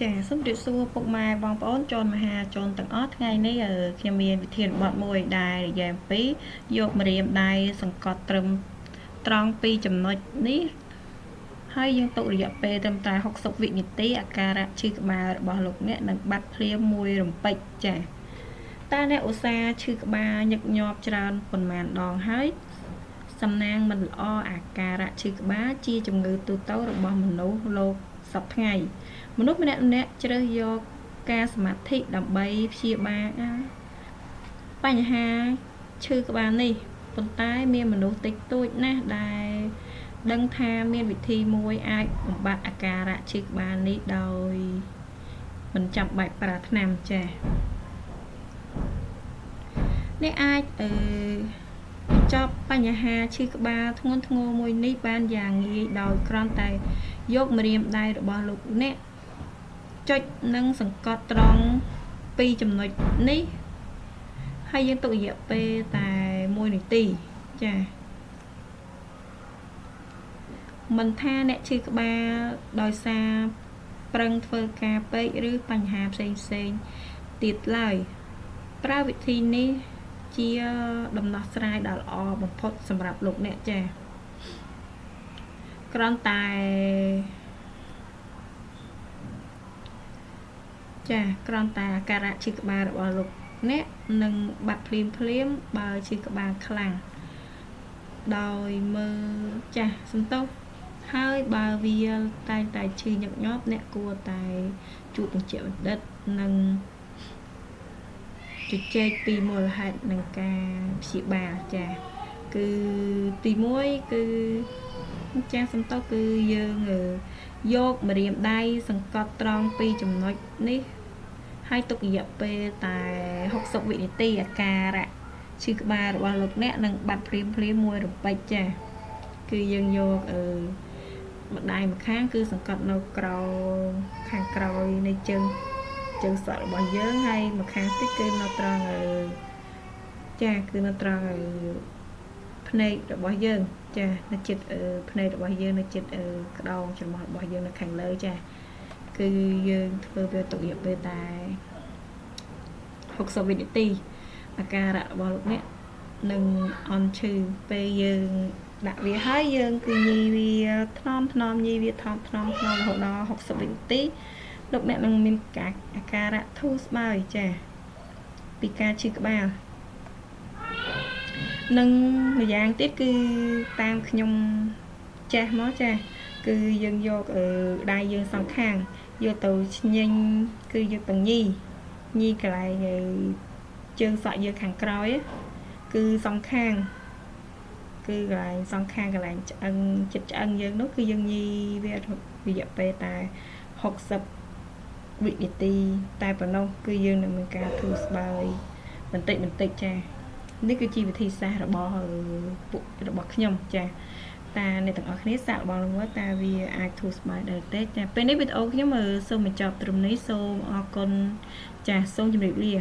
ចាសូមជម្រាបសួរពុកម៉ែបងប្អូនចូលមហាជនទាំងអស់ថ្ងៃនេះខ្ញុំមានវិធានបទមួយដែលនិយាយអំពីយកម្រាមដៃសង្កត់ត្រឹមត្រង់ពីចំណុចនេះហើយយើងទុករយៈពេលត្រឹមតែ60វិនាទីអាការៈឈឺក្បាលរបស់លោកអ្នកនឹងបាត់ភ្លាមមួយរំពេចចាតើអ្នកឧស្សាហ៍ឈឺក្បាលញឹកញាប់ច្រើនប៉ុន្មានដងហើយសំណាងមិនល្អអាការៈឈឺក្បាលជាជំងឺទូទៅរបស់មនុស្សលោកសពថ្ងៃមនុស្សម្នាក់ជ្រើសយកការសមាធិដើម្បីព្យាបាលបញ្ហាឈឺក្បាលនេះប៉ុន្តែមានមនុស្សតិចតួចណាស់ដែលដឹងថាមានវិធីមួយអាចបំបត្តិអាការៈឈឺក្បាលនេះដោយមិនចាំបាច់ប្រើថ្នាំចា៎អ្នកអាចចប់បញ្ហាឈឺក្បាលធ្ងន់ធ្ងរមួយនេះបានយ៉ាងងាយដោយគ្រាន់តែយកម្រាមដៃរបស់លោកអ្នកចុចនិងសង្កត់ត្រង់ពីចំណុចនេះហើយយើងទុករយៈពេលតែ1នាទីចា៎មិនថាអ្នកឈឺក្បាលដោយសារប្រឹងធ្វើការពេកឬបញ្ហាផ្សេងទៀតឡើយប្រើវិធីនេះជាដំណោះស្រាយដ៏ល្អបំផុតសម្រាប់លោកអ្នកចា៎គ្រាន់តែអាការៈឈឺក្បាលរបស់លោកអ្នកនឹងបាត់ភ្លាមបើឈឺក្បាលខ្លាំងដោយមើលចាស់សំទោសហើយបើវាតែងតែឈឺញឹកញាប់អ្នកគួរតែជួបបញ្ជាបណ្ឌិតនិងជជែកពីមូលហេតុនៃការព្យាបាលចាគឺទី1គឺចាសំទោសគឺយើងយកម្រាមដៃសង្កត់ត្រង់ពីចំណុចនេះហើយទុករយៈពេលតែ60វិនាទីអាការៈឈឺក្បាលរបស់លោកអ្នកនឹងបាត់ភ្លាមមួយរំពេចចាគឺយើងយកម្ដាយម្ខាងគឺសង្កត់នៅក្រោមខាងក្រោយនៃជើងសក់របស់យើងហើយម្ខាងទៀតគឺនៅត្រង់គឺនៅត្រង់ភ្នែករបស់យើងចានៅជិតភ្នែករបស់យើងនៅជិតក្តោងច្រមុះរបស់យើងនៅខាងលើចាគឺយើងធ្វើវាទុករយៈពេលតែ60វិនាទីអាការៈរបស់លោកអ្នកនឹងអន់ឈឺពេលយើងដាក់វាហើយយើងគឺញីវាថ្នមញីវាថមរហូតដល់60វិនាទីលោកអ្នកនឹងមានអាការៈធូរស្បើយចាពីការឈឺក្បាលនិងម្យ៉ាងទៀតគឺតាមខ្ញុំចេះមកចាគឺយើងយកដៃយើងសងខាងយកទៅឈ្ញេញគឺយកទៅញីកន្លែងជើងសក់យើងខាងក្រោយគឺសងខាងគឺកន្លែងសងខាងកន្លែងឆ្អឹងចិត្តឆ្អឹងយើងនោះគឺយើងញីវារយៈពេលតែ60វិនាទីតែប៉ុណ្ណោះគឺយើងនឹងមានការធូរស្បើយបន្តិចចានេះគឺជាវិធីសាស្ត្ររបស់ខ្ញុំចាតាអ្នកទាំងអស់គ្នាសាកល្បងមើលតើវាអាចធូរស្បើយដែរទេចាពេលនេះវីដេអូខ្ញុំសូមបញ្ចប់ត្រឹមនេះសូមអរគុណចាសូមជម្រាបលា